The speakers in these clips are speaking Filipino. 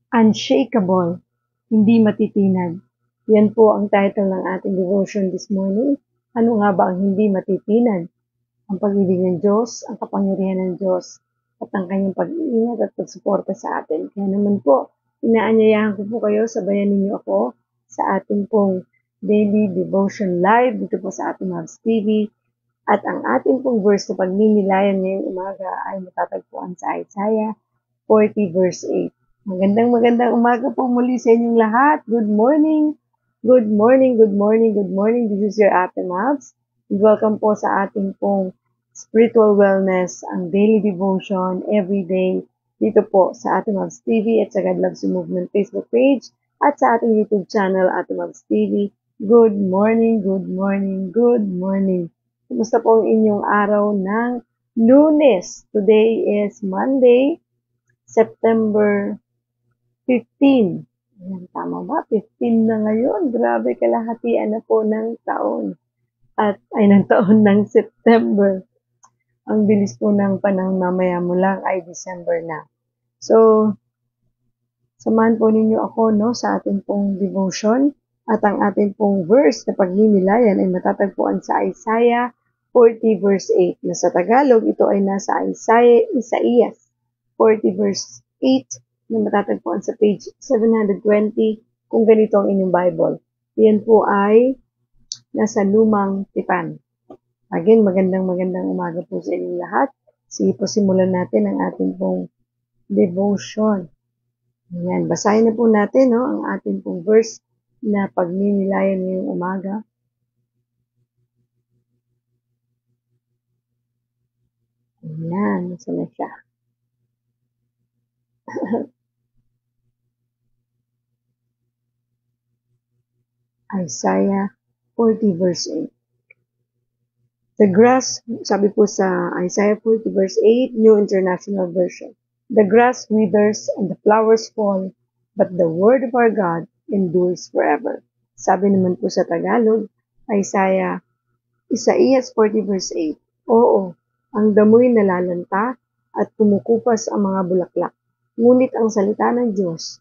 Unshakable, hindi matitinag. Yan po ang title ng ating devotion this morning. Ano nga ba ang hindi matitinag? Ang pag-ibig ng Diyos, ang kapangyarihan ng Diyos, at ang kanyang pag-iingat at pagsuporta sa atin. Kaya naman po, inaanyayahan ko po kayo, sabayan ninyo ako sa ating pong daily devotion live dito po sa ating Mavs TV. At ang ating pong verse na pagmimilayan ngayong umaga ay matatagpuan sa Isaiah 40 verse 8. Magandang umaga po muli sa inyong lahat. Good morning. Good morning, good morning, good morning. This is your Ate Mavs. Welcome po sa ating pong spiritual wellness, ang daily devotion every day dito po sa Ate Mavs TV at sa God Loves You Movement Facebook page at sa ating YouTube channel Ate Mavs TV. Good morning, good morning, good morning. Kumusta po ang inyong araw ng Lunes? Today is Monday, September 15. Ayan, tama ba? 15 na ngayon. Grabe, kalahatian na po ng taon. Ng taon ng September. Ang bilis po ng panahon, mamaya mo lang ay December na. So, samahan po ninyo ako sa ating pong devotion. At ang ating pong verse na pagninilayan ay matatagpuan sa Isaiah 40 verse 8. Na sa Tagalog, ito ay nasa Isaiah 40 verse 8 na matatagpuan sa page 720 kung ganito ang inyong Bible. Yan po ay nasa Lumang Tipan. Again, magandang umaga po sa inyong lahat. Sige po, simulan natin ang ating pong devotion. Ayan, basahin na po natin ang ating pong verse na pagninilayan ngayong umaga. Ayan, nasa na siya. Isaiah 40 verse 8. The grass, sabi po sa Isaiah 40 verse 8, New International Version. The grass withers and the flowers fall, but the word of our God endures forever. Sabi naman po sa Tagalog, Isaiah 40 verse 8. Oo, ang damoy nalalanta at kumukupas ang mga bulaklak. Ngunit ang salita ng Diyos,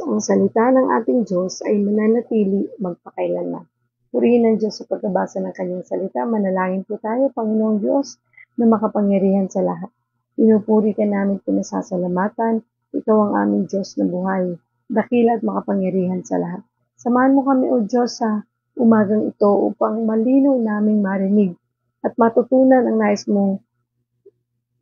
ang salita ng ating Diyos ay mananatili magpakailanman. Purihin ng Diyos sa pagkabasa ng kanyang salita. Manalangin po tayo, Panginoong Diyos, na makapangyarihan sa lahat. Pinupuri ka namin, pinasasalamatan. Ikaw ang aming Diyos na buhay, dakila at makapangyarihan sa lahat. Samahan mo kami, O Diyos, sa umagang ito upang malinaw naming marinig at matutunan ang nais mong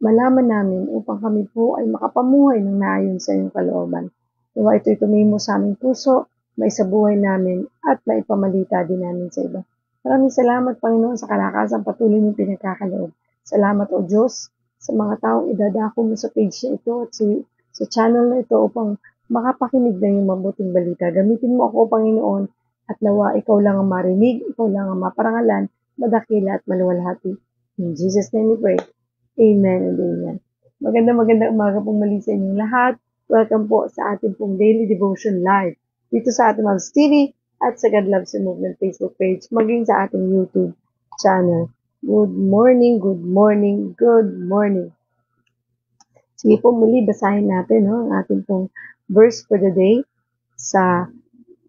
malaman namin upang kami po ay makapamuhay ng naayon sa iyong kalooban. Nawa ito'y tumimo sa aming puso, maisabuhay namin at maipamalita din namin sa iba. Maraming salamat, Panginoon, sa kalakasang patuloy mong pinagkakaloob. Salamat, O Diyos, sa mga taong idadako mo sa page na ito at sa channel na ito upang makapakinig na yung mabuting balita. Gamitin mo ako, Panginoon, at nawa ikaw lang ang marinig, ikaw lang ang maparangalan, madakila at maluwalhati. In Jesus' name we pray. Amen and amen. Magandang umaga pong muli sa inyong lahat. Welcome po sa ating pong daily devotion live dito sa ating Mavs TV at sa God Loves You Movement Facebook page, maging sa ating YouTube channel. Good morning, good morning, good morning. Sige po, muli basahin natin ang ating pong verse for the day sa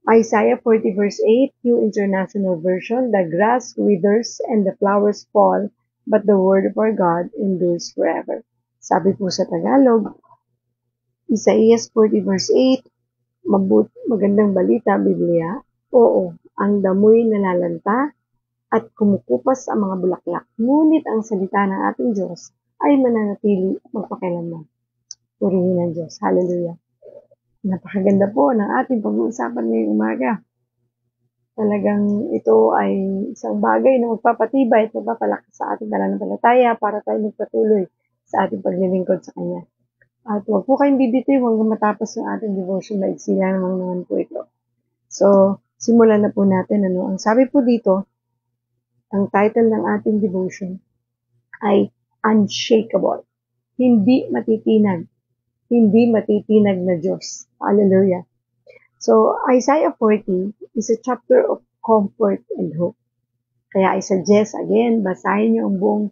Isaiah 40 verse 8, New International Version. The grass withers and the flowers fall, but the word of our God endures forever. Sabi po sa Tagalog, Isaiah 40 verse 8, magandang balita, Biblia. Oo, ang damoy nalalanta at kumukupas ang mga bulaklak. Ngunit ang salita ng ating Diyos ay mananatili at magpakailanman. Purihin ng Diyos. Hallelujah. Napakaganda po ng ating pag-uusapan ngayong umaga. Talagang ito ay isang bagay na magpapatibay at magpapalakas sa ating pananampalataya para tayo magpatuloy sa ating paglilingkod sa Kanya. At huwag po kayong bibitiw hanggang matapos ng ating devotion. Maiksi lang naman po ito. So, simulan na po natin. Ang sabi po dito, ang title ng ating devotion ay Unshakable. Hindi matitinag. Hindi matitinag na Diyos. Hallelujah. So, Isaiah 40 is a chapter of comfort and hope. Kaya I suggest, again, basahin niyo ang buong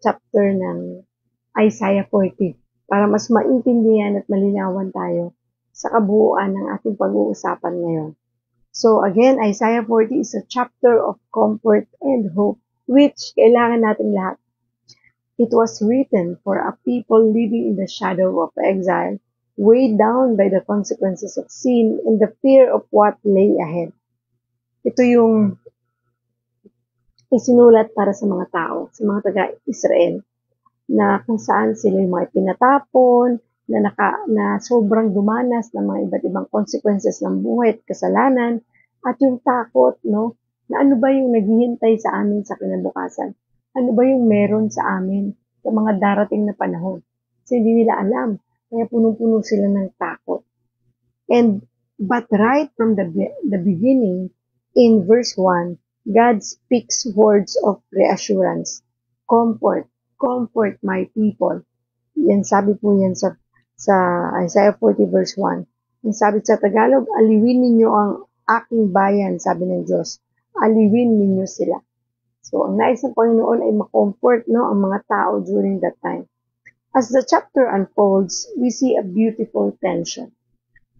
chapter ng Isaiah 40 para mas maintindihan at malinawan tayo sa kabuuan ng ating pag-uusapan ngayon. So again, Isaiah 40 is a chapter of comfort and hope which kailangan natin lahat. It was written for a people living in the shadow of exile, weighed down by the consequences of sin and the fear of what lay ahead. Ito yung isinulat para sa mga tao, sa mga taga-Israel, na kung saan sila yung mga pinatapon, na sobrang dumanas ng mga iba't ibang consequences ng buhay at kasalanan, at yung takot, no, na ano ba yung naghihintay sa amin sa kinabukasan? Ano ba yung meron sa amin sa mga darating na panahon? Kasi hindi nila alam. Kaya punong-puno sila ng takot. But right from the beginning, in verse 1, God speaks words of reassurance. Comfort my people. Yan, sabi po yan sa Isaiah 40 verse 1. Yung sabi sa Tagalog, aliwin ninyo ang aking bayan, sabi ng Diyos. Aliwin ninyo sila. So, ang nais ng Panginoon ay makomfort, no, ang mga tao during that time. As the chapter unfolds, we see a beautiful tension.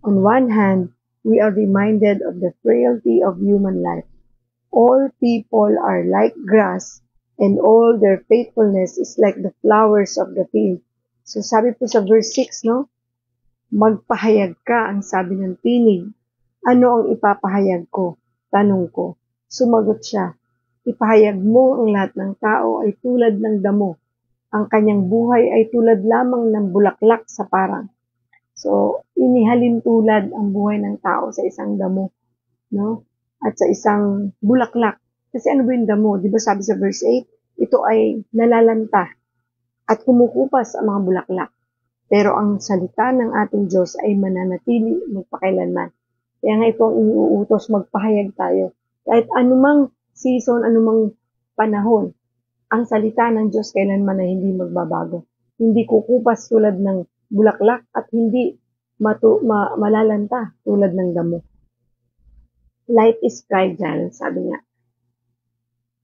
On one hand, we are reminded of the frailty of human life. All people are like grass, and all their faithfulness is like the flowers of the field. So sabi po sa verse 6, no? Magpahayag ka, ang sabi ng tinig. Ano ang ipapahayag ko? Tanong ko. Sumagot siya. Ipahayag mo ang lahat ng tao ay tulad ng damo. Ang kanyang buhay ay tulad lamang ng bulaklak sa parang. So, inihalin tulad ang buhay ng tao sa isang damo, no? At sa isang bulaklak. Kasi ano ba yung damo? Di ba sabi sa verse 8, ito ay nalalanta at kumukupas ang mga bulaklak. Pero ang salita ng ating Diyos ay mananatili magpakailanman. Kaya nga ito ang iniuutos, magpahayag tayo. Kahit anumang season, anumang panahon, ang salita ng Diyos kailanman na hindi magbabago. Hindi kukupas tulad ng bulaklak at hindi malalanta tulad ng damo. Life is fragile, sabi niya.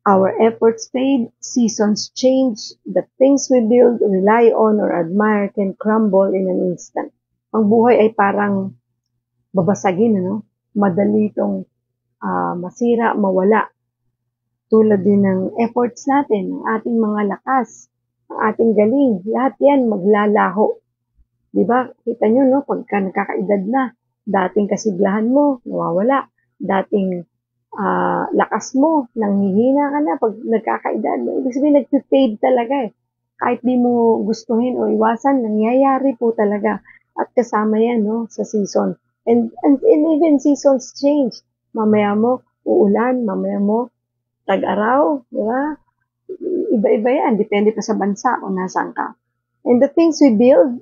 Our efforts fade, seasons change, the things we build, rely on, or admire can crumble in an instant. Ang buhay ay parang babasagin, ano? Madali itong masira, mawala. Tulad din ng efforts natin, ng ating mga lakas, ng ating galing, lahat yan maglalaho. Diba? Kita nyo, no? Pagka nakakaedad na, dating kasiglahan mo, nawawala. Dating lakas mo, nanghihina ka na pag nagkakaedad. Ibig sabihin, nag-fade talaga eh. Kahit di mo gustuhin o iwasan, nangyayari po talaga. At kasama yan, no, sa season. And even seasons change. Mamaya mo, uulan, mamaya mo, tag-araw, di ba? Iba-iba yan, depende pa sa bansa kung nasaan ka. And the things we build,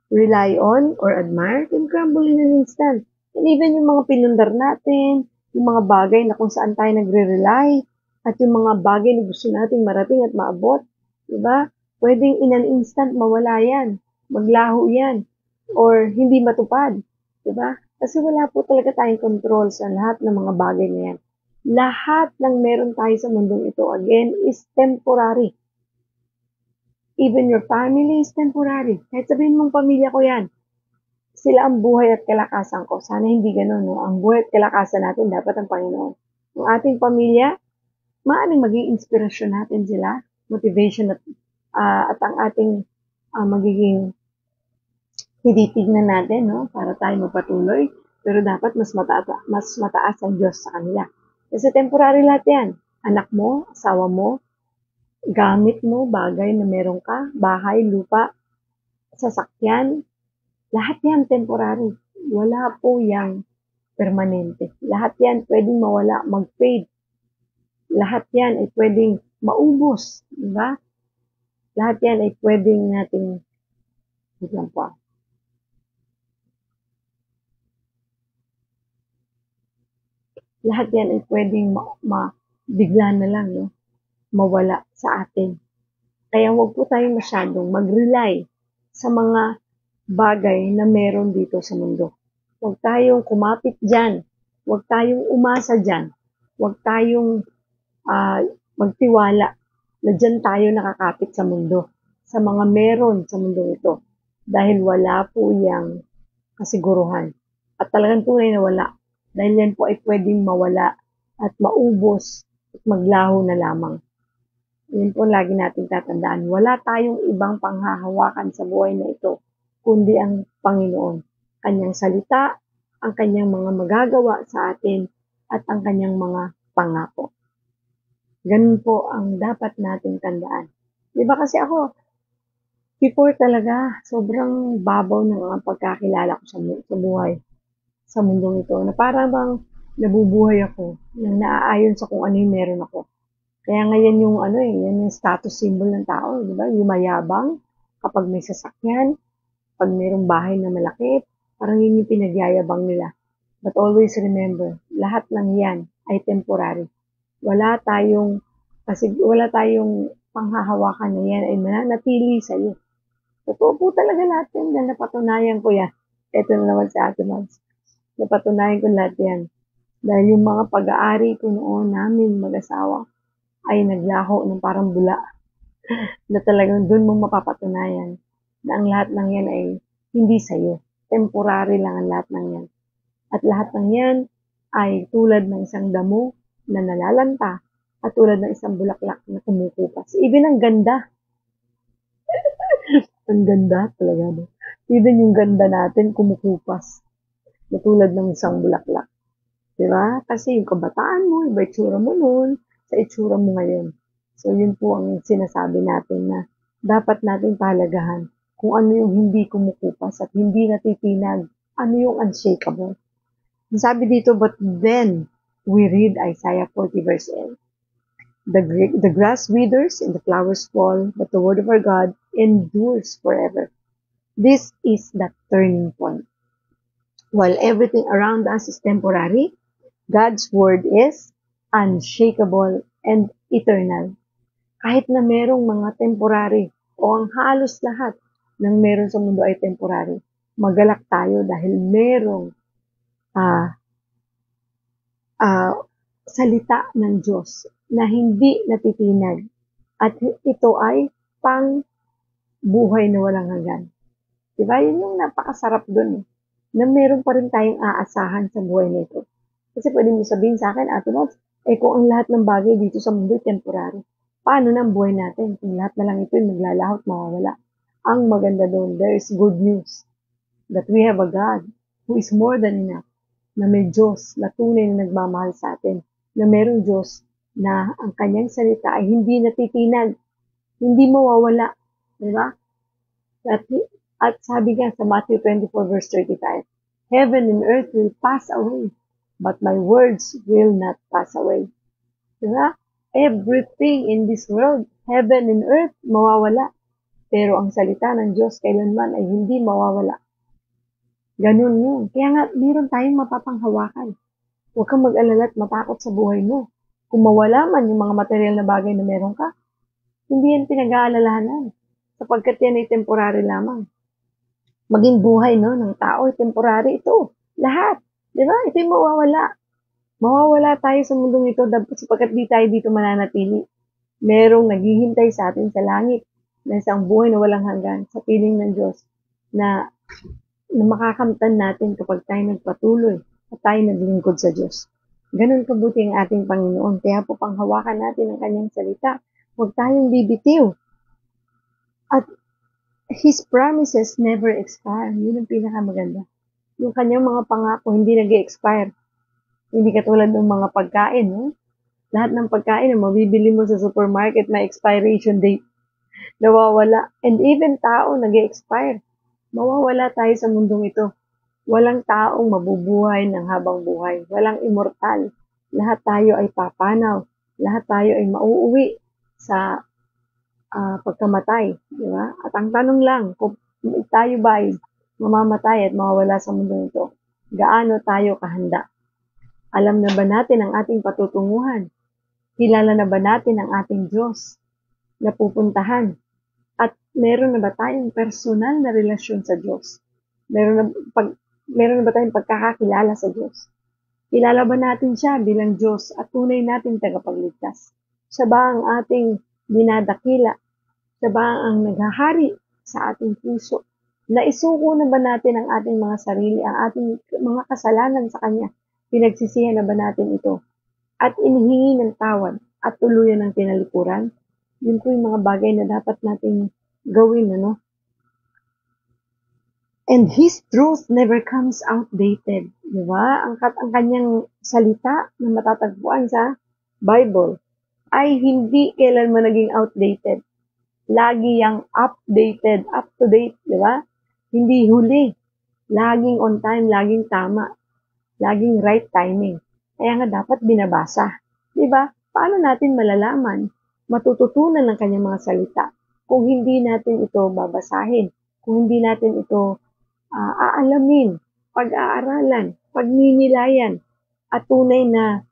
rely on, or admire, can crumble in an instant. And even yung mga pinundar natin, yung mga bagay na kung saan tayo nagre-rely, at yung mga bagay na gusto natin marating at maabot, diba? Pwedeng in an instant mawala yan, maglaho yan, or hindi matupad, diba? Kasi wala po talaga tayong control sa lahat ng mga bagay na yan. Lahat ng meron tayo sa mundong ito, again, is temporary. Even your family is temporary. Kahit sabihin mong pamilya ko yan, sila ang buhay at kalakasan ko. Sana hindi ganun, no? Ang buhay at kalakasan natin dapat ang Panginoon. Ang ating pamilya, maaaring maging inspirasyon natin sila, motivation at ang ating magiging tinitignan natin, no? Para tayo magpatuloy. Pero dapat mas mataas ang Diyos sa kanila. Kasi temporary lahat yan. Anak mo, asawa mo, gamit mo, bagay na meron ka, bahay, lupa, sasakyan, lahat yan temporary. Wala po yang permanente. Lahat yan pwedeng mawala, mag-fade. Lahat yan ay pwedeng maubos. Diba? Lahat yan ay pwedeng nating biglang po. Lahat yan ay pwedeng bigla na lang, no? Mawala sa atin. Kaya huwag po tayong masyadong mag-rely sa mga bagay na meron dito sa mundo. Huwag tayong kumapit dyan. Huwag tayong umasa dyan. Huwag tayong magtiwala na dyan tayo nakakapit sa mundo. Sa mga meron sa mundo ito. Dahil wala po yang kasiguruhan. at talagang tunay na wala. Dahil yan po ay pwedeng mawala at maubos at maglaho na lamang. Yun po lagi nating tatandaan. Wala tayong ibang panghahawakan sa buhay na ito, kundi ang Panginoon. Kanyang salita, ang kanyang mga magagawa sa atin, at ang kanyang mga pangako. Ganun po ang dapat nating tandaan. Diba kasi ako, before talaga, sobrang babaw ng mga pagkakilala ko sa buhay, sa mundong ito, na parang bang nabubuhay ako, nang naaayon sa kung ano yung meron ako. Kaya ngayon yung yan yung status symbol ng tao, di ba? Yung mayabang, kapag may sasakyan, pag mayroong bahay na malaki, parang yun yung pinagyayabang nila. But always remember, lahat ng yan ay temporary. Wala tayong panghahawakan na yan ay mananatili sa'yo. Totoo po talaga lahat yan, dahil napatunayan ko yan. Ito na naman sa atin, Mads. Napatunayan ko lahat yan. Dahil yung mga pag-aari ko noon namin mag-asawa ay naglaho ng parang bula. Na talagang doon mo mapapatunayan na ang lahat ng yan ay hindi sa'yo. Temporary lang ang lahat ng yan. At lahat ng yan ay tulad ng isang damo na nalalanta at tulad ng isang bulaklak na kumukupas. Even ang ganda. Ang ganda talaga. No? Even yung ganda natin kumukupas. Na tulad ng isang bulaklak. Diba? Kasi yung kabataan mo, iba itsura mo noon, sa itsura mo ngayon. So, yun po ang sinasabi natin na dapat natin pahalagahan kung ano yung hindi kumukupas at hindi natitinag, ano yung unshakable. Sabi dito, but then we read Isaiah 40 verse 8. The grass withers and the flowers fall, but the word of our God endures forever. This is the turning point. While everything around us is temporary, God's word is unshakable and eternal. Kahit na merong mga temporary o ang halos lahat ng meron sa mundo ay temporary, magalak tayo dahil merong salita ng Diyos na hindi natitinag at ito ay pang buhay na walang hanggan. Diba? Yun yung napakasarap dun. Na meron pa rin tayong aasahan sa buhay na ito. Kasi pwede mo sabihin sa akin, Ate Mads, kung ang lahat ng bagay dito sa mundo ay temporary, paano na ang buhay natin? Kung lahat na lang ito ay maglalahot, mawawala. Ang maganda doon, there is good news that we have a God who is more than enough, na may Diyos na tunay na nagmamahal sa atin, na merong Diyos na ang kanyang salita ay hindi natitinag, hindi mawawala. Diba? At sabi nga sa Matthew 24 verse 35, heaven and earth will pass away, but my words will not pass away. Diba? Everything in this world, heaven and earth, mawawala. Pero ang salita ng Diyos kailanman ay hindi mawawala. Ganun yun. Kaya nga, meron tayong mapapanghawakan. Huwag kang mag-alala at matakot sa buhay mo. Kung mawala man yung mga material na bagay na meron ka, hindi yan pinag-aalalahanan. Sapagkat yan ay temporary lamang. Maging buhay ng tao ay temporary ito. Lahat. Di ba? Ito yung mawawala. Mawawala tayo sa mundong ito sapagkat di tayo dito mananatili. Merong naghihintay sa atin sa langit na isang buhay na walang hanggan sa piling ng Diyos na makakamtan natin kapag tayo nagpatuloy at tayo naglingkod sa Diyos. Ganun kabuti ang ating Panginoon. Kaya po panghawakan natin ang kanyang salita. Huwag tayong bibitiw. At His promises never expire. Yun ang pinakamaganda. Yung kanyang mga pangako hindi nag-expire. Hindi katulad ng mga pagkain. Lahat ng pagkain na mabibili mo sa supermarket na expiration date. Nawawala. And even tao nag-expire. Mawawala tayo sa mundong ito. Walang taong mabubuhay ng habang buhay. Walang immortal. Lahat tayo ay papanaw. Lahat tayo ay mauuwi sa pagkamatay. Di ba? At ang tanong lang, kung tayo ba ay mamamatay at mawawala sa mundong ito, gaano tayo kahanda? Alam na ba natin ang ating patutunguhan? Kilala na ba natin ang ating Diyos na pupuntahan? At meron na ba tayong personal na relasyon sa Diyos? Meron na ba tayong pagkakakilala sa Diyos? Kilala ba natin siya bilang Diyos at tunay nating tagapagligtas? Siya ba ang ating dinadakila? Siya ba ang naghahari sa ating puso? Naisuko na ba natin ang ating mga sarili, ang ating mga kasalanan sa Kanya? Pinagsisihan na ba natin ito? At inihingi ng tawad at tuluyan ng tinalikuran? Yun po yung mga bagay na dapat nating gawin, ano? And His truth never comes outdated. Di ba? Ang kanyang salita na matatagpuan sa Bible ay hindi kailanman naging outdated. Lagi yang updated, up to date, di ba? Hindi huli. Laging on time, laging tama, laging right timing. Kaya nga dapat binabasa. Di ba? Paano natin malalaman, matututunan ng kanyang mga salita kung hindi natin ito babasahin, kung hindi natin ito aalamin, pag-aaralan, pagninilayan, at tunay na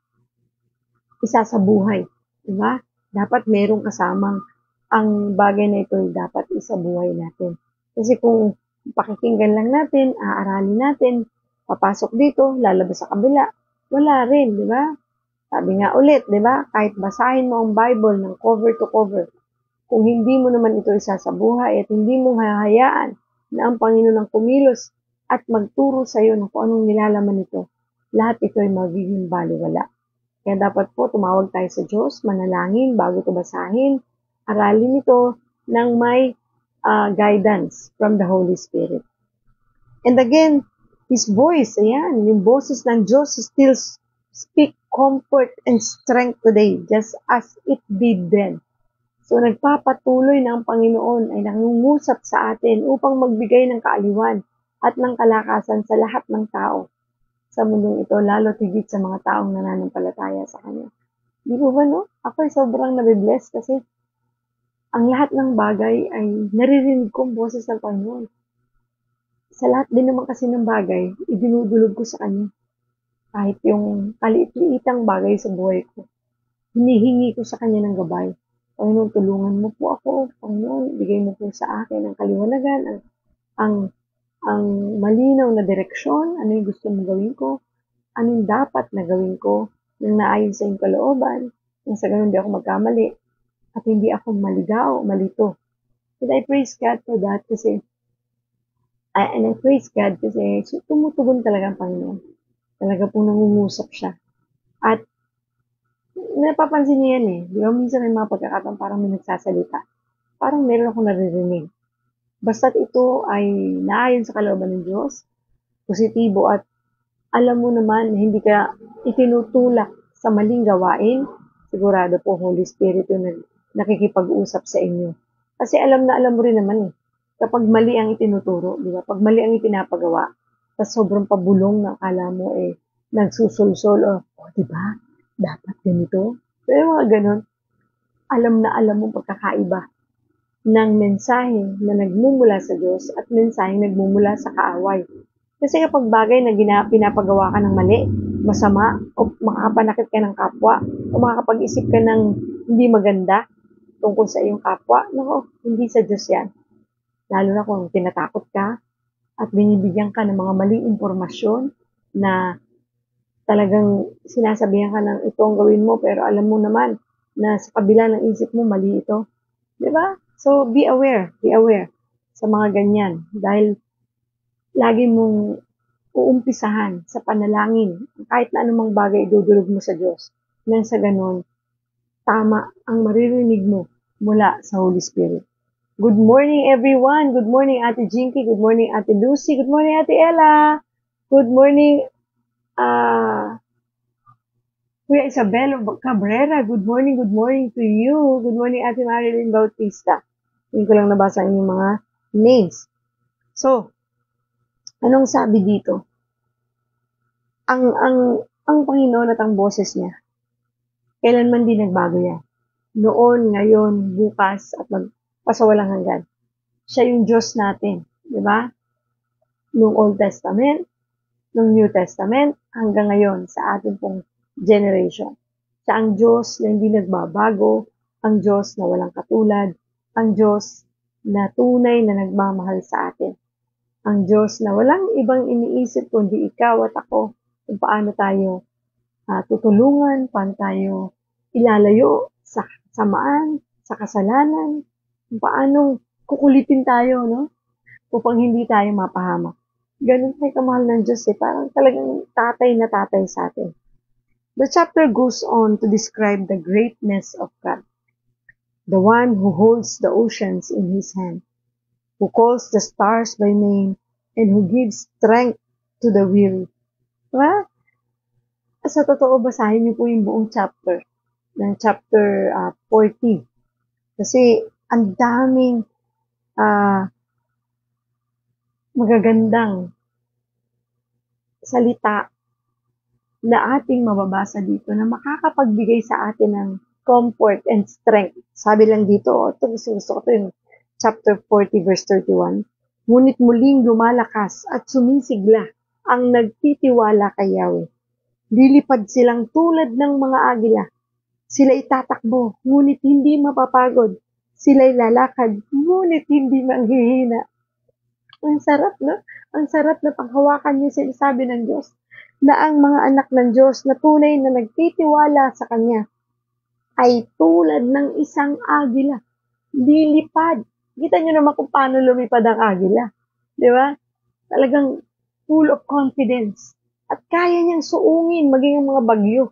isa sa buhay. Diba? Dapat merong kasamang ang bagay na ito ay dapat isa buhay natin. Kasi kung pakikinggan lang natin, aaralin natin, papasok dito, lalabas sa kabila, wala rin, di ba? Sabi nga ulit, di ba? Kahit basahin mo ang Bible ng cover to cover, kung hindi mo naman ito isa sa buhay at hindi mo hahayaan na ang Panginoon ang kumilos at magturo sa iyo ng kung anong nilalaman nito, lahat ito ay magiging baliwala. Kaya dapat po tumawag tayo sa Diyos, manalangin bago ito basahin, aralin ito ng may guidance from the Holy Spirit. And again, His voice, ayan, yung boses ng Diyos still speak comfort and strength today, just as it did then. So nagpapatuloy na ang Panginoon ay nangungusap sa atin upang magbigay ng kaaliwan at ng kalakasan sa lahat ng tao sa mundong ito, lalo tigit sa mga taong nananampalataya sa Kanya. Di ba ba, no? Ako ay sobrang nabibless kasi ang lahat ng bagay ay naririnig kong boses ng Panginoon. Sa lahat din naman kasi ng bagay, idinudulog ko sa Kanya. Kahit yung kaliit-liitang bagay sa buhay ko, hinihingi ko sa Kanya ng gabay. Panginoon, tulungan mo po ako. Panginoon, bigay mo po sa akin ang kaliwanagan, ang malinaw na direksyon, ano yung gusto mong gawin ko, ano yung dapat na gawin ko, nang naayon sa iyong kalooban, nang sa ganun di ako magkamali, at hindi ako maligaw, malito. And I praise God for that kasi, and I praise God kasi tumutugon talaga ang Panginoon. Talaga pong nangungusap siya. At napapansin niya yan eh. Di ba minsan may mga pagkakataon parang may nagsasalita. Parang meron akong naririnig. Basta't ito ay naayon sa kalooban ng Diyos, positibo at alam mo naman na hindi ka itinutulak sa maling gawain, sigurado po Holy Spirit yung nakikipag-usap sa inyo. Kasi alam na alam mo rin naman eh, kapag mali ang itinuturo, di ba? Pag mali ang ipinapagawa, tapos sobrang pabulong na akala mo eh, nagsusulsol o, di ba? Dapat ganito. Pero mga ganun, alam na alam mo pagkakaiba ng mensahe na nagmumula sa Diyos at mensahe nagmumula sa kaaway. Kasi kapag bagay na pinapagawa ka ng mali, masama, o makakapanakit ka ng kapwa, o makakapag-isip ka ng hindi maganda tungkol sa iyong kapwa, no, hindi sa Diyos yan. Lalo na kung tinatakot ka at binibigyan ka ng mga maling impormasyon na talagang sinasabihan ka ng ito ang gawin mo, pero alam mo naman na sa kabila ng isip mo, mali ito. Di ba? So, be aware sa mga ganyan. Dahil lagi mong uumpisahan sa panalangin, kahit na anumang bagay idudulog mo sa Diyos. Nang sa ganon, tama ang maririnig mo mula sa Holy Spirit. Good morning everyone! Good morning Ate Jinky, good morning Ate Lucy, good morning Ate Ella, good morning Kuya Isabel Cabrera, good morning to you. Good morning Ate Marilyn Bautista. Hindi ko lang nabasa yung mga names. So, anong sabi dito? Ang Panginoon at ang boses niya, kailanman din nagbago yan. Noon, ngayon, bukas, at magpasawalang hanggan. Siya yung Diyos natin, di ba? Nung Old Testament, nung New Testament, hanggang ngayon sa ating pong generation. Siya ang Diyos na hindi nagbabago, ang Diyos na walang katulad, ang Diyos na tunay na nagmamahal sa atin. Ang Diyos na walang ibang iniisip kundi ikaw at ako kung paano tayo tutulungan, paano tayo ilalayo sa samaan, sa kasalanan, kung paano kukulitin tayo, no? upang hindi tayo mapahamak. Ganun tayo kamahal ng Diyos eh. Parang talagang tatay na tatay sa atin. The chapter goes on to describe the greatness of God, the one who holds the oceans in His hand, who calls the stars by name, and who gives strength to the weary. Diba? Sa totoo, basahin niyo po yung buong chapter, ng chapter 40. Kasi ang daming magagandang salita na ating mababasa dito na makakapagbigay sa atin ng comfort and strength. Sabi lang dito, ito gusto ko ito yung chapter 40 verse 31. Ngunit muling lumalakas at sumisigla ang nagtitiwala kay Yahweh. Lilipad silang tulad ng mga agila. Sila'y tatakbo, ngunit hindi mapapagod. Sila'y lalakad, ngunit hindi manghihina. Ang sarap, no? Ang sarap na panghawakan yung sinasabi ng Diyos na ang mga anak ng Diyos na tunay na nagtitiwala sa Kanya ay tulad ng isang agila. Lilipad. Kita nyo naman kung paano lumipad ang agila. Di ba? Talagang full of confidence. At kaya niyang suungin maging ang mga bagyo.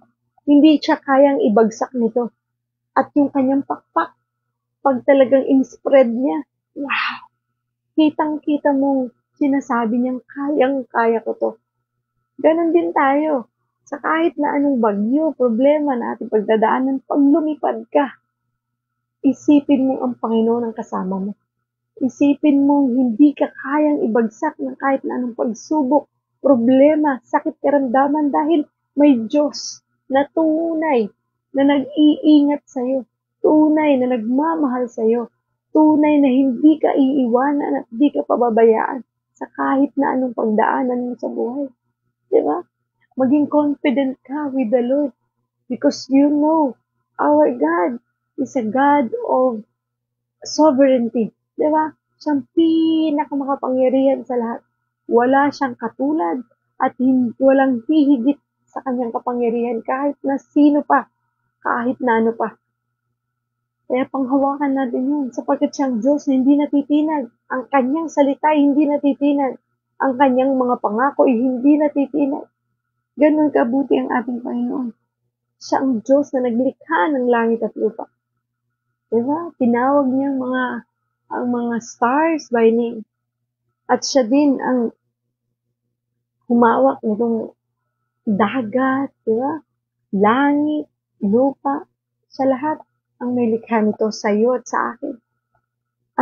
Hindi siya kayang ibagsak nito. At yung kanyang pakpak, pag talagang in-spread niya, wow! Kitang-kita mong sinasabi niyang kayang-kaya ko to. Ganon din tayo. Sa kahit na anong bagyo, problema na ating pagdadaanan, pag lumipad ka, isipin mo ang Panginoon ang kasama mo. Isipin mo hindi ka kayang ibagsak ng kahit na anong pagsubok, problema, sakit karamdaman dahil may Diyos na tunay na nag-iingat sa'yo, tunay na nagmamahal sa'yo, tunay na hindi ka iiwanan at hindi ka pababayaan sa kahit na anong pagdaanan mo sa buhay. Diba? Maging confident ka with the Lord because you know our God is a God of sovereignty. Diba? Siyang pinakamakapangyarihan sa lahat. Wala siyang katulad at walang hihigit sa kanyang kapangyarihan kahit na sino pa, kahit na ano pa. Kaya panghawakan natin yun sapagkat siyang Diyos na hindi natitinag. Ang kanyang salita ay hindi natitinag. Ang kanyang mga pangako ay hindi natitinag. Ganun kabuti ang ating Panginoon. Siya ang Diyos na naglikha ng langit at lupa. Diba? Tinawag niya ang mga stars by name. At siya din ang humawak nitong dagat, diba? Langit, lupa, sa lahat ang may likha nito sa iyo at sa akin.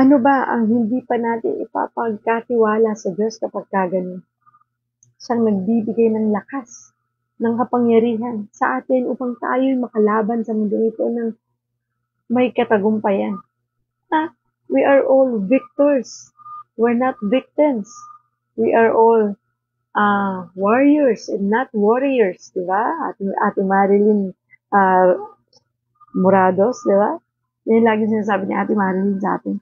Ano ba ang hindi pa natin ipapagkatiwala sa Diyos kapag kaganon? Siyang nagbibigay ng lakas, ng kapangyarihan sa atin upang tayo'y makalaban sa mundo ito ng may katagumpayan. We are all victors. We're not victims. We are all warriors and not warriors, di ba? Ate Marilyn Morados, di ba? Yan lagi sinasabi ni Ate Marilyn sa atin.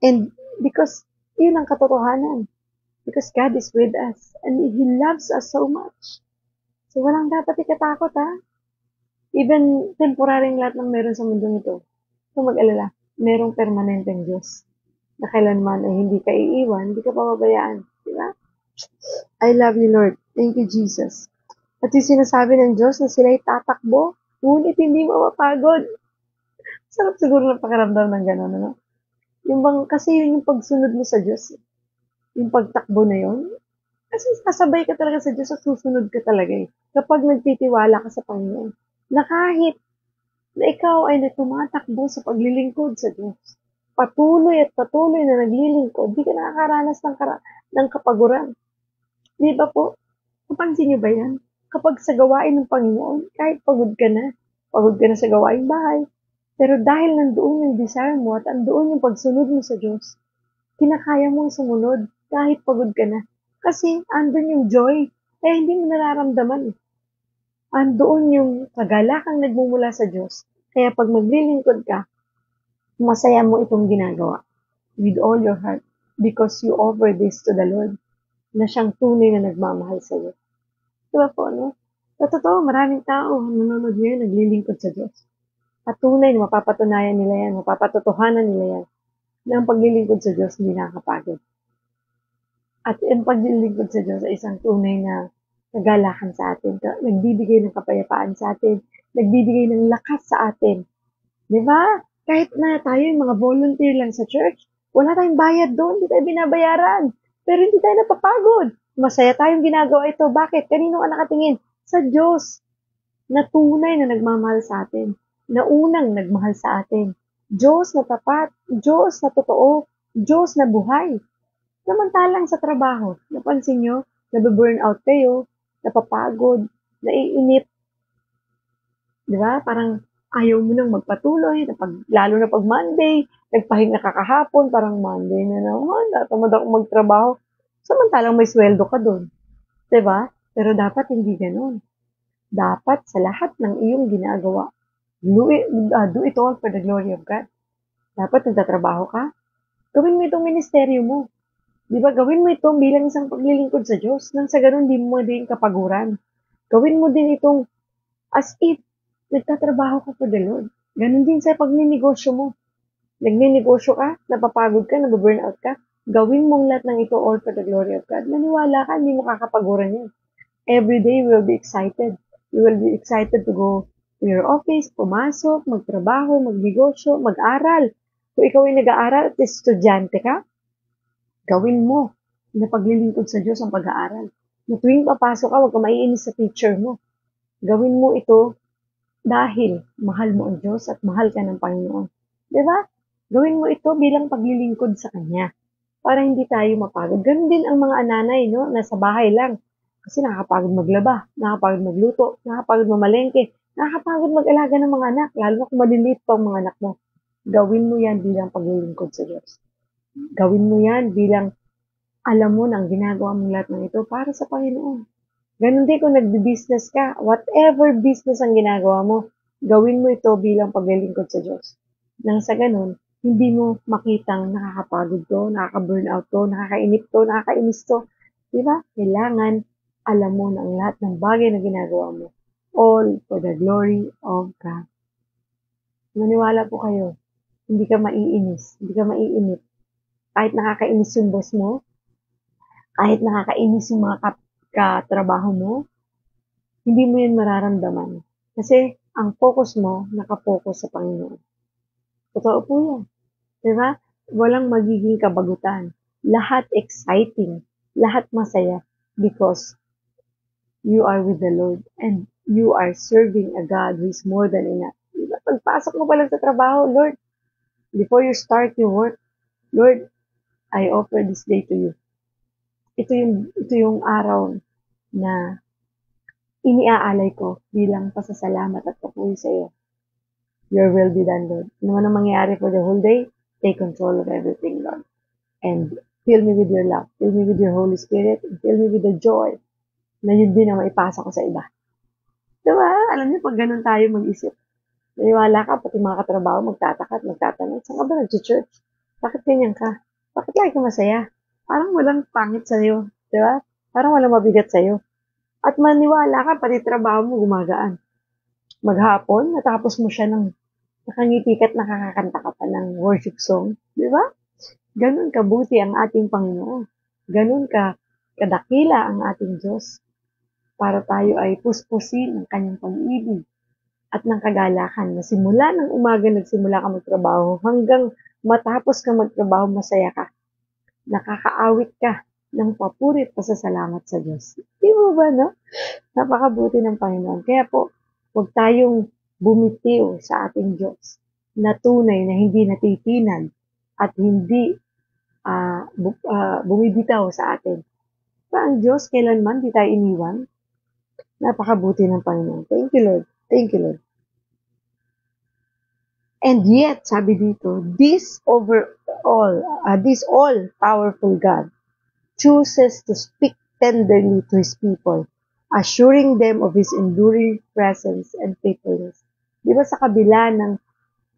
And because yun ang katotohanan. Because God is with us. And He loves us so much. So walang dapat ikatakot ha. Even temporaryong lahat ng meron sa mundong ito. Kung mag-alala, merong permanenteng Diyos. Na kailanman ay hindi ka iiwan, hindi ka pababayaan. Diba? I love you, Lord. Thank you, Jesus. At yung sinasabi ng Diyos na sila'y tatakbo, ngunit hindi mapapagod. Sarap siguro ng pakiramdam ng gano'n, ano? Kasi yun yung pagsunod mo sa Diyos. Yung pagtakbo na yun. Kasi kasabay ka talaga sa Diyos at susunod ka talaga eh. Kapag nagtitiwala ka sa Panginoon. Na kahit na ikaw ay tumatakbo sa paglilingkod sa Diyos. Patuloy at patuloy na naglilingkod. Di ka nakakaranas ng kapaguran. Di ba po? Napansin niyo ba yan? Kapag sa gawain ng Panginoon, kahit pagod ka na sa gawain bahay, pero dahil nandoon yung desire mo at andoon yung pagsunod mo sa Diyos, kinakaya mong sumunod kahit pagod ka na. Kasi andun yung joy, kaya hindi mo nararamdaman. Andoon yung kagalakang nagmumula sa Diyos, kaya pag maglilingkod ka, masaya mo itong ginagawa with all your heart because you offer this to the Lord na siyang tunay na nagmamahal sa iyo. Diba po, no? Sa totoo, maraming tao nanonood ngayon naglilingkod sa Diyos. At tunay na mapapatunayan nila yan, mapapatotohanan nila yan, na ang paglilingkod sa Diyos hindi nakakapagod. At ang paglilingkod sa Diyos ay isang tunay na kagalakan sa atin. Nagbibigay ng kapayapaan sa atin. Nagbibigay ng lakas sa atin. Di ba? Kahit na tayo yung mga volunteer lang sa church, wala tayong bayad doon, hindi tayo binabayaran. Pero hindi tayo napapagod. Masaya tayong ginagawa ito. Bakit? Kanino ka nakatingin? Sa Diyos na tunay na nagmamahal sa atin. Na unang nagmahal sa atin. Diyos na tapat. Diyos na totoo. Diyos na buhay. Samantalang sa trabaho, napansin nyo, nabe-burn out kayo, napapagod, naiinip, di ba? Parang ayaw mo nang magpatuloy, lalo na pag Monday, nagpahinga ka kahapon, parang Monday na naman, natamad ako magtrabaho. Samantalang may sweldo ka doon, di ba? Pero dapat hindi ganun. Dapat sa lahat ng iyong ginagawa, do it all for the glory of God. Dapat nagtatrabaho ka, gawin mo itong ministeryo mo. Di ba, gawin mo ito bilang isang paglilingkod sa Diyos, nang sa ganun di mo din kapaguran. Gawin mo din itong as if nagtatrabaho ka for the Lord. Ganun din sa pagninegosyo mo. Nagninegosyo ka, napapagod ka, nababurnout ka, gawin mong lahat ng ito all for the glory of God. Maniwala ka, hindi mo kakapaguran yan. Every day you will be excited. You will be excited to go to your office, pumasok, magtrabaho, magnegosyo, mag-aral. Kung ikaw ay nag-aaral at estudyante ka, gawin mo na paglilingkod sa Diyos ang pag-aaral. Na tuwing papasok ka, huwag ka maiinis sa teacher mo. Gawin mo ito dahil mahal mo ang Diyos at mahal ka ng Panginoon. Di ba? Gawin mo ito bilang paglilingkod sa Kanya para hindi tayo mapagod. Ganun din ang mga nanay, no? Nasa bahay lang. Kasi nakakapagod maglaba, nakakapagod magluto, nakakapagod mamalengke, nakakapagod mag-alaga ng mga anak, lalo na kung maliliit pa ang mga anak mo. Gawin mo yan bilang paglilingkod sa Diyos. Gawin mo yan bilang alam mo nang ginagawa mo lahat ng ito para sa Panginoon. Ganun din kung nagbi-business ka, whatever business ang ginagawa mo, gawin mo ito bilang paglilingkod sa Diyos. Nang sa ganun, hindi mo makitang nakakapagod to, nakaka-burnout to, nakakainip to, nakakainis to. Diba? Kailangan alam mo na ang lahat ng bagay na ginagawa mo, all for the glory of God. Maniwala po kayo, hindi ka maiinis, hindi ka maiinip. Kahit nakakainis yung boss mo, kahit nakakainis yung mga katrabaho mo, hindi mo yun mararamdaman. Kasi ang focus mo, nakapokus sa Panginoon. Totoo po yan. Diba? Walang magiging kabagutan. Lahat exciting. Lahat masaya. Because you are with the Lord and you are serving a God who is more than enough. Diba? Pagpasok mo pa lang sa trabaho, Lord, before you start your work, Lord, I offer this day to you. Ito yung araw na iniaalay ko bilang pasasalamat at papuri sa iyo. Your will be done, Lord. Ano man ang mangyayari for the whole day, take control of everything, Lord. And fill me with your love. Fill me with your Holy Spirit. And fill me with the joy na yun din ang maipasa ko sa iba. Diba? Alam niyo, pag ganun tayo mag-isip, naniwala ka, pati mga katrabaho, magtataka at magtatanong, saan ka ba nag-church? Bakit ganyan ka? Bakit lagi ka masaya? Parang walang pangit sa'yo. Diba? Parang walang mabigat sa'yo. At maniwala ka, pati trabaho mo gumagaan. Maghapon, natapos mo siya ng nakangiti ka at nakakakanta ka pa ng worship song. Di ba? Ganun kabuti ang ating Panginoon. Ganun kadakila ang ating Diyos para tayo ay puspusin ng kanyang pag-ibig at ng kagalakan na simula ng umaga nagsimula ka magtrabaho hanggang matapos ka magtrabaho masaya ka. Nakakaawit ka ng papuri at pasasalamat sa Diyos. Di mo ba, no? Napakabuti ng Panginoon. Kaya po, huwag tayong bumitiw sa ating Diyos na tunay na hindi natitinag at hindi bumibitaw sa atin. Pa ang Diyos kailanman di tayo iniwan. Napakabuti ng Panginoon. Thank you, Lord. Thank you, Lord. And yet, sabi dito, this all-powerful God chooses to speak tenderly to His people, assuring them of His enduring presence and faithfulness. Di ba sa kabila ng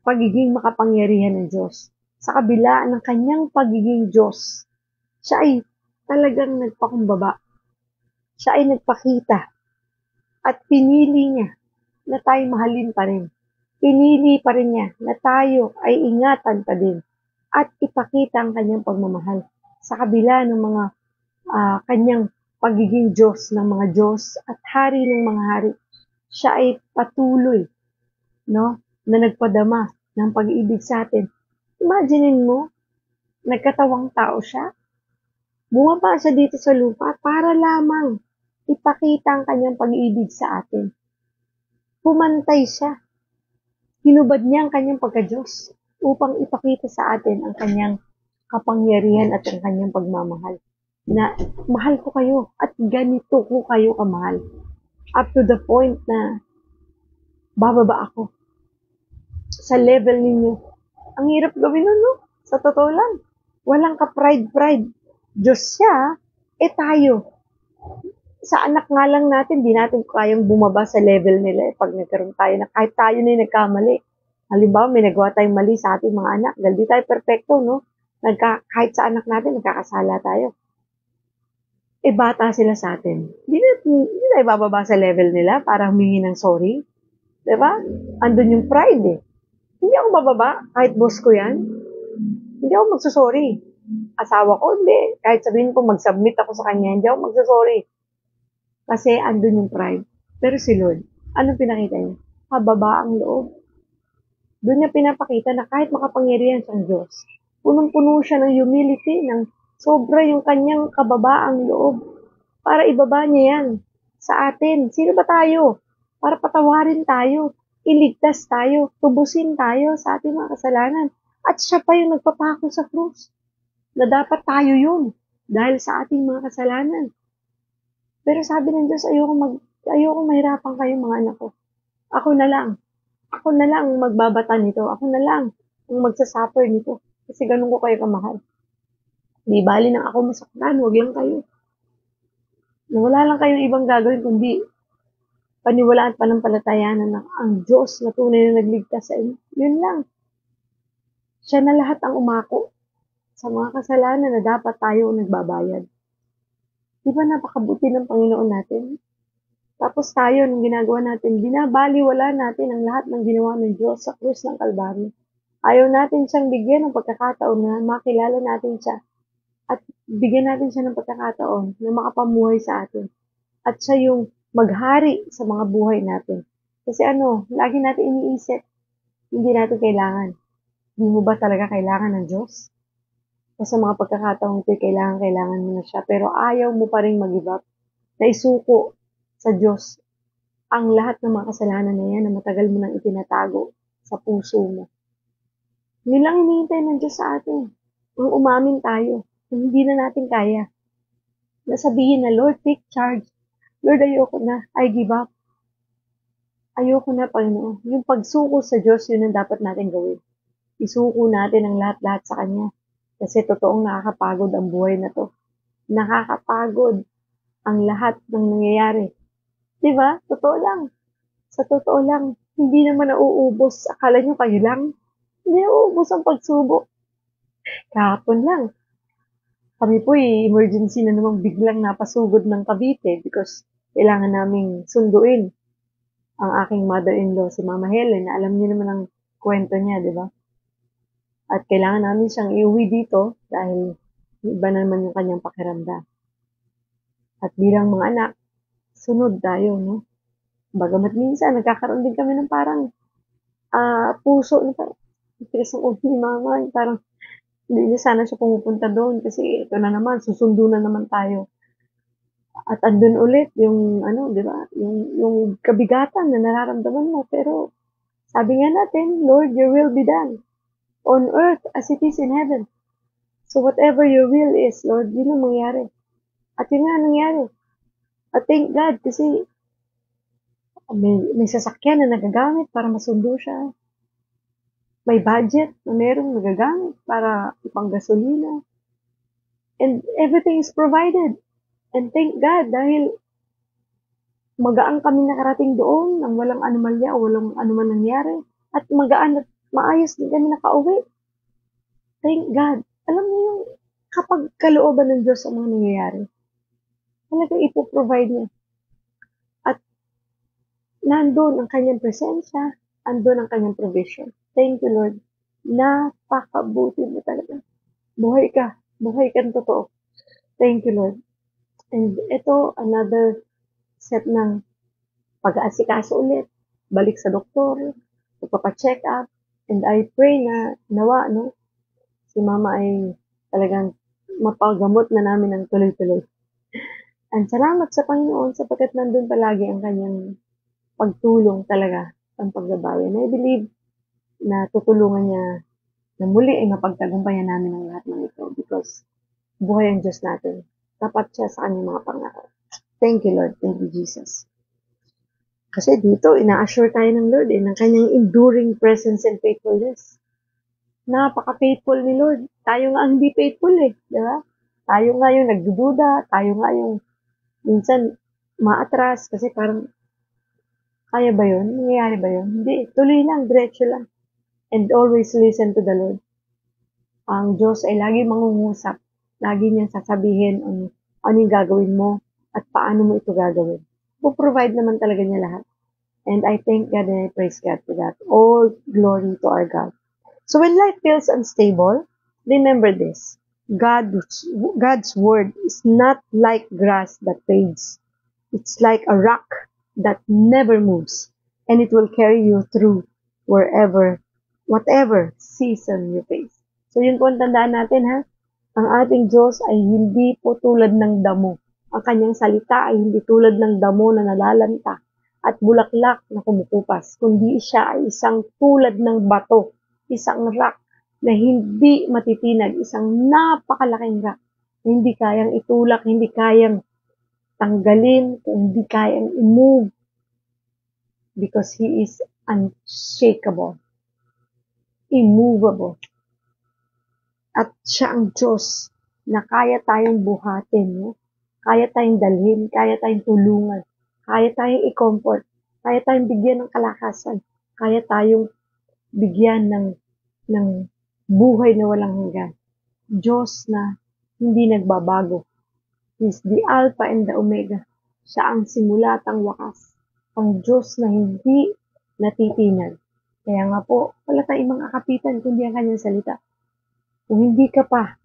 pagiging makapangyarihan ng Diyos, sa kabila ng kanyang pagiging Diyos, siya ay talagang nagpakumbaba. Siya ay nagpakita at pinili niya na tayo mahalin pa rin. Pinili pa rin niya na tayo ay ingatan pa din at ipakita ang kanyang pagmamahal sa kabila ng mga kanyang pagiging Diyos ng mga Diyos at Hari ng mga hari. Siya ay patuloy, no, na nagpadama ng pag-ibig sa atin. Imaginein mo, nagkatawang tao siya. Bumaba siya dito sa lupa para lamang ipakita ang kanyang pag-ibig sa atin. Pumantay siya. Hinubad niya ang kanyang pagka-Diyos upang ipakita sa atin ang kanyang kapangyarihan at ang kanyang pagmamahal. Na mahal ko kayo at ganito ko kayo kamahal. Up to the point na bababa ako sa level ninyo. Ang hirap gawin nun, no? Sa totoo lang. Walang ka-pride. Diyos siya, tayo. Sa anak nga lang natin, di natin kayang bumaba sa level nila pag nagkaroon tayo na kahit tayo na yung nagkamali. Halimbawa, may nagawa tayong mali sa ating mga anak. Dahil di tayo perfecto, no? Kahit sa anak natin, nagkakasala tayo. Bata sila sa atin. Hindi tayo bababa sa level nila para humingi ng sorry. Diba? Andun yung pride eh. Hindi ako bababa, kahit boss ko yan. Hindi ako magsusorry. Asawa ko, hindi. Kahit sabihin ko mag-submit ako sa kanya, hindi ako magsusorry. Kasi andun yung pride. Pero si Lord, anong pinakita niya? Kababa ang loob. Doon niya pinapakita na kahit makapangyarihan siyang Diyos, punong-puno siya ng humility, ng sobra yung kanyang kababaang loob. Para ibaba niya yan sa atin. Sino ba tayo? Para patawarin tayo, iligtas tayo, tubusin tayo sa ating mga kasalanan. At siya pa yung nagpapako sa krus. Na dapat tayo yun dahil sa ating mga kasalanan. Pero sabi ng Diyos, ayoko mahirapan kayo mga anak ko. Ako na lang magbabata nito. Ako na lang ang magsasuffer nito. Kasi ganun ko kayo kamahal. Di bali nang ako masaktan, wag lang kayo. Na wala lang kayong ibang gagawin kundi paniwalaan at panampalatayanan na ang Diyos na tunay na nagligtas sa inyo. Yun lang. Siya na lahat ang umako sa mga kasalanan na dapat tayo nagbabayad. Di ba napakabuti ng Panginoon natin? Tapos tayo, nung ginagawa natin, binabaliwala natin ang lahat ng ginawa ng Diyos sa krus ng Kalbaryo. Ayaw natin siyang bigyan ng pagkakataon na makilala natin siya at bigyan natin siya ng pagkakataon na makapamuhay sa atin. At siya yung maghari sa mga buhay natin. Kasi lagi natin iniisip, hindi natin kailangan. Hindi mo ba talaga kailangan ng Diyos? Kasi sa mga pagkakataon ito, kailangan mo na siya. Pero ayaw mo pa rin mag-give up. Na isuko sa Diyos ang lahat ng mga kasalanan na yan na matagal mo nang itinatago sa puso mo. Yun lang hinihintay ng Diyos sa atin. Ang umamin tayo. Kung hindi na natin kaya. Nasabihin na, Lord, take charge. Lord, ayoko na. I give up. Ayoko na, Panginoon. Yung pagsuko sa Diyos, yun ang dapat natin gawin. Isuko natin ang lahat-lahat sa Kanya. Kasi totoong nakakapagod ang buhay na to. Nakakapagod ang lahat ng nangyayari. Diba? Totoo lang. Sa totoo lang, hindi naman nauubos. Akala nyo kayo lang? Hindi nauubos ang pagsubok. Kahapon lang. Kami po emergency na namang biglang napasugod ng Cavite because kailangan naming sunduin ang aking mother-in-law, si Mama Helen, na alam niyo naman ang kwento niya, di ba? At kailangan namin siyang iuwi dito dahil iba na naman yung kanyang pakiramdam. At bilang mga anak, sunod tayo, no? Bagamat minsan, nagkakaroon din kami ng parang puso na parang tigas ng ulo ni Mama, parang hindi niya sana siya pumupunta doon kasi ito na naman, susundo na naman tayo. At andun ulit yung di ba? Yung kabigatan na nararamdaman mo, pero sabi nga natin, Lord, your will be done on earth as it is in heaven. So whatever your will is, Lord, yun ang mangyari. At yun nga nangyari. At thank God kasi may sasakyan na nagagamit para masundo siya. May budget na merong nagagamit para ipanggasolina. And everything is provided. And thank God dahil magaan kami nakarating doon nang walang anomalya o walang anuman nangyari. At magaan at maayos din kami nakauwi. Thank God. Alam mo yung kapag kalooban ng Diyos ang mga nangyayari, talagang ipoprovide niya. At nandun ang kanyang presensya, andun ang kanyang provision. Thank you, Lord. Napakabuti mo talaga. Buhay ka ng totoo. Thank you, Lord. And ito, another set ng pag-aasikaso ulit, balik sa doktor, magpapa-check up, and I pray na nawa, no, si mama ay talagang mapagamot na namin ng tuloy-tuloy. And salamat sa Panginoon sapagkat nandun palagi ang kanyang pagtulong talaga, ang pagbabawi. And I believe na tutulungan niya na muli ay mapagtagumpayan namin ang lahat ng ito because buhay ang Diyos natin. Tapat siya sa kanyang mga pangako. Thank you, Lord. Thank you, Jesus. Kasi dito, ina-assure tayo ng Lord ng kanyang enduring presence and faithfulness. Napaka-faithful ni Lord. Tayo nga ang hindi faithful eh. Di ba? Tayo nga yung nagdududa. Tayo nga yung minsan maatras kasi parang kaya ba yun? Nangyayari ba yun? Hindi. Tuloy lang. Diretso lang. And always listen to the Lord. Ang Diyos ay lagi mangungusap. Lagi niyang sasabihin ano yung gagawin mo at paano mo ito gagawin. Po-provide naman talaga niya lahat. And I thank God and I praise God for that. All glory to our God. So when life feels unstable, remember this. God's word is not like grass that fades. It's like a rock that never moves. And it will carry you through whatever season you face. So yun po ang tandaan natin ha. Ang ating Diyos ay hindi po tulad ng damo. Ang kanyang salita ay hindi tulad ng damo na nalalanta at bulaklak na kumukupas, kundi siya ay isang tulad ng bato, isang rock na hindi matitinag, isang napakalaking rock na hindi kayang itulak, hindi kayang tanggalin, hindi kayang i-move because He is unshakable, immovable. At siya ang Diyos na kaya tayong buhatin, no? Kaya tayong dalhin, kaya tayong tulungan, kaya tayong i-comfort, kaya tayong bigyan ng kalakasan, kaya tayong bigyan ng buhay na walang hanggan. Diyos na hindi nagbabago. He's the Alpha and the Omega. Siya ang simula at ang wakas. Ang Diyos na hindi natitinag. Kaya nga po, wala tayong mga kapitan kundi ang kanyang salita. Kung hindi ka pa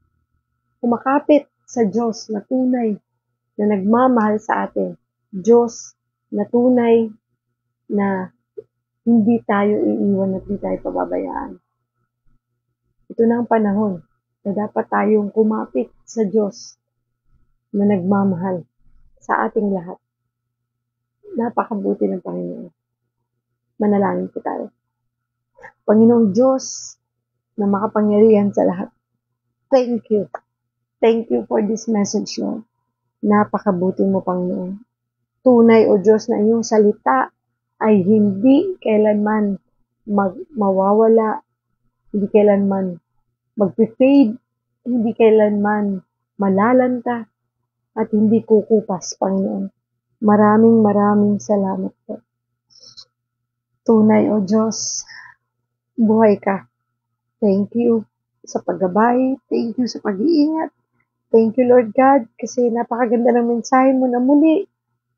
kumakapit sa Diyos na tunay na nagmamahal sa atin, Diyos na tunay na hindi tayo iiwan at hindi tayo pababayaan. Ito na ang panahon na dapat tayong kumapit sa Diyos na nagmamahal sa ating lahat. Napakabuti ng Panginoon. Manalangin po tayo. Panginoong Diyos na makapangyarihan sa lahat. Thank you. Thank you for this message, Lord. Napakabuti mo, Panginoon. Tunay, O Diyos, na iyong salita ay hindi kailanman mawawala, hindi kailanman mag-fade, hindi kailanman malalanta, at hindi kukupas, Panginoon. Maraming salamat po. Tunay, O Diyos, buhay ka. Thank you sa paggabay. Thank you sa pag-iingat. Thank you, Lord God, kasi napakaganda ng mensahe mo na muli.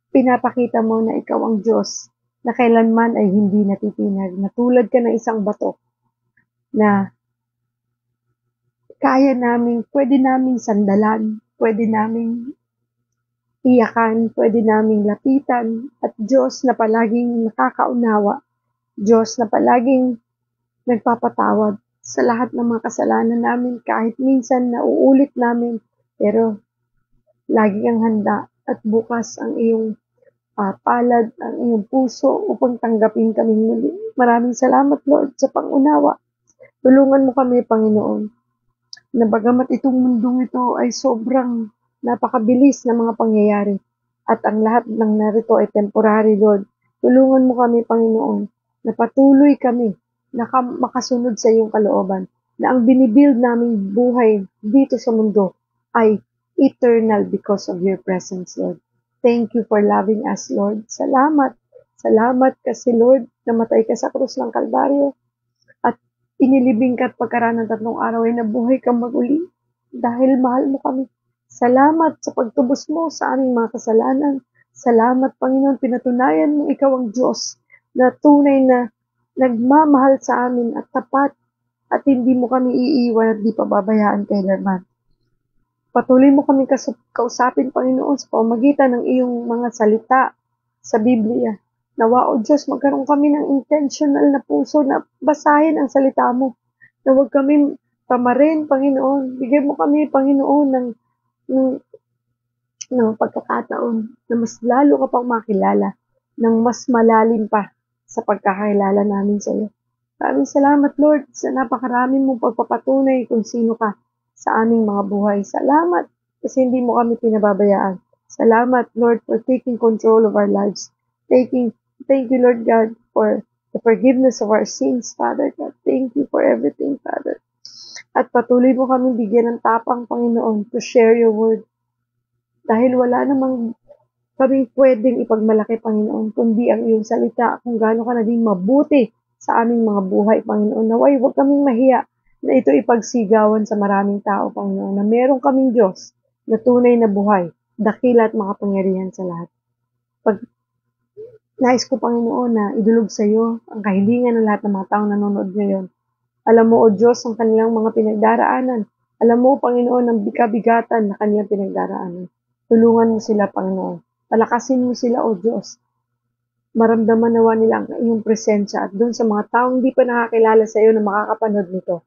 Pinapakita mo na ikaw ang Diyos na kailanman ay hindi natitinag. Na tulad ka ng isang bato na pwede naming sandalan, pwede naming iyakan, pwede naming lapitan, at Diyos na palaging nakakaunawa, Diyos na palaging nagpapatawad sa lahat ng mga kasalanan namin kahit minsan nauulit namin, pero lagi kang handa at bukas ang iyong palad, ang iyong puso upang tanggapin kami muli. Maraming salamat, Lord, sa pangunawa. Tulungan mo kami, Panginoon, na bagamat itong mundong ito ay sobrang napakabilis na mga pangyayari at ang lahat ng narito ay temporary, Lord. Tulungan mo kami, Panginoon, na patuloy kami na makasunod sa iyong kalooban, na ang binibuild naming buhay dito sa mundo ay eternal because of your presence, Lord. Thank you for loving us, Lord. Salamat. Salamat kasi, Lord, namatay ka sa krus ng Kalbaryo at inilibing ka at pagkaraan ng 3 araw ay nabuhay kang maguli dahil mahal mo kami. Salamat sa pagtubos mo sa aming mga kasalanan. Salamat, Panginoon, pinatunayan mo ikaw ang Diyos na tunay na nagmamahal sa amin at tapat at hindi mo kami iiwan at di pababayaan kailanman. Patuloy mo kami kausapin, Panginoon, sa pamamagitan ng iyong mga salita sa Biblia. Nawa, O Diyos, magkaroon kami ng intentional na puso na basahin ang salita mo. Na huwag kami tamarin, Panginoon. Bigyan mo kami, Panginoon, ng, ng pagkakataon na mas lalo ka pang makilala, ng mas malalim pa sa pagkakilala namin sa iyo. Maraming salamat, Lord, sa napakarami mong pagpapatunay kung sino ka sa aming mga buhay. Salamat kasi hindi mo kami pinababayaan. Salamat, Lord, for taking control of our lives. Thank you, Lord God, for the forgiveness of our sins, Father God. Thank you for everything, Father. At patuloy mo kami bigyan ng tapang, Panginoon, to share your word. Dahil wala namang kaming pwedeng ipagmalaki, Panginoon, kundi ang iyong salita, kung gaano ka naging mabuti sa aming mga buhay, Panginoon. Naway, huwag kaming mahiya na ito ipagsigawan sa maraming tao, Panginoon, na meron kaming Diyos na tunay na buhay, dakila at makapangyarihan sa lahat. Pag nais ko, Panginoon, na idulog sa iyo ang kahilingan ng lahat ng mga taong nanonood ngayon. Alam mo, O Diyos, ang kanilang mga pinagdaraanan. Alam mo, Panginoon, ang bigabigatan na kanilang pinagdaraanan. Tulungan mo sila, Panginoon. Palakasin mo sila, O Diyos. Maramdaman nawa nila ang iyong presensya at doon sa mga taong di pa nakakilala sa iyo na makakapanood nito.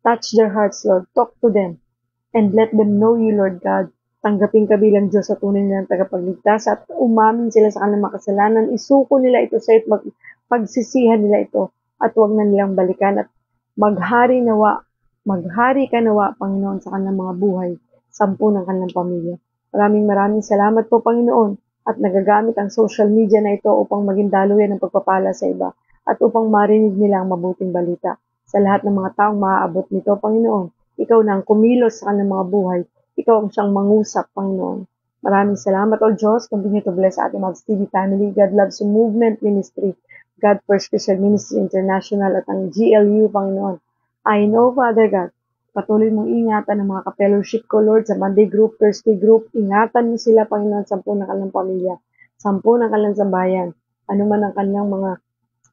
Touch their hearts, Lord. Talk to them and let them know you, Lord God. Tanggapin ka bilang Diyos sa tunay nilang tagapagligtas at umamin sila sa kanilang makasalanan. Isuko nila ito sa iyo at pagsisihan nila ito at huwag na nilang balikan at maghari ka nawa, Panginoon, sa kanilang mga buhay, 10 ng kanilang pamilya. Maraming salamat po, Panginoon, at nagagamit ang social media na ito upang maging daluyan ng pagpapala sa iba at upang marinig nila ang mabuting balita. Sa lahat ng mga taong maaabot nito, Panginoon, ikaw na ang kumilos sa kanilang mga buhay. Ikaw ang siyang mangusap, Panginoon. Maraming salamat, O Diyos. Continue to bless Ate Mavs TV family. God Loves You Movement Ministry. God First Christian Ministry International at ang GLU, Panginoon. I know, Father God, patuloy mong ingatan ng mga ka-fellowship ko, Lord, sa Monday group, Thursday group. Ingatan mo sila, Panginoon, 10 ng kanilang pamilya, 10 ng kanilang sambayan. Ano man ang kanilang mga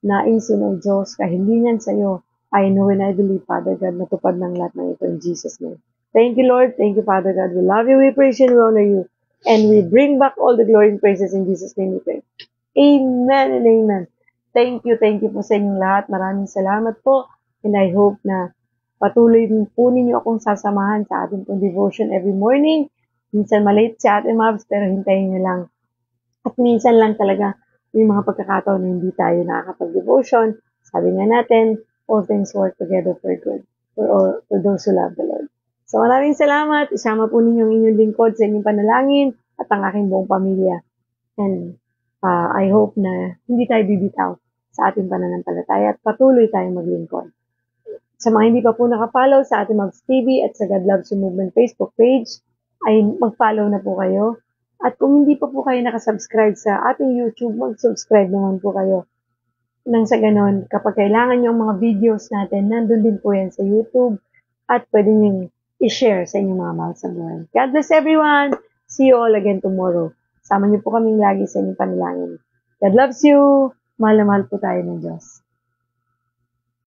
naisin, O Diyos, kahilingan sa iyo. I know and I believe, Father God, natupad ng lahat ng ito in Jesus' name. Thank you, Lord. Thank you, Father God. We love you, we praise you, we honor you. And we bring back all the glory and praises in Jesus' name we pray. Amen and amen. Thank you po sa inyong lahat. Maraming salamat po. And I hope na patuloy po ninyo akong sasamahan sa ating pong devotion every morning. Minsan malate si Ate Mavs, pero hintayin nyo lang. At minsan lang talaga may mga pagkakataon na hindi tayo nakakapag-devotion. Sabi nga natin, all things work together for good for those who love the Lord. So maraming salamat. Isama po ninyo ang inyong lingkod sa inyong panalangin at ang aking buong pamilya. And I hope na hindi tayo bibitaw sa ating pananampalataya at patuloy tayong maglingkod. Sa mga hindi pa po nakafollow sa ating Mavs TV at sa God Loves You Movement Facebook page, ay mag-follow na po kayo. At kung hindi pa po kayo nakasubscribe sa ating YouTube, mag-subscribe naman po kayo. Nang sa ganon, kapag kailangan nyo ang mga videos natin, nandun din po yan sa YouTube at pwede nyo i-share sa inyong mga mahal sa buhay. God bless everyone! See you all again tomorrow. Sama niyo po kaming lagi sa inyong panalangin. God loves you! Mahal na mahal po tayo ng Diyos.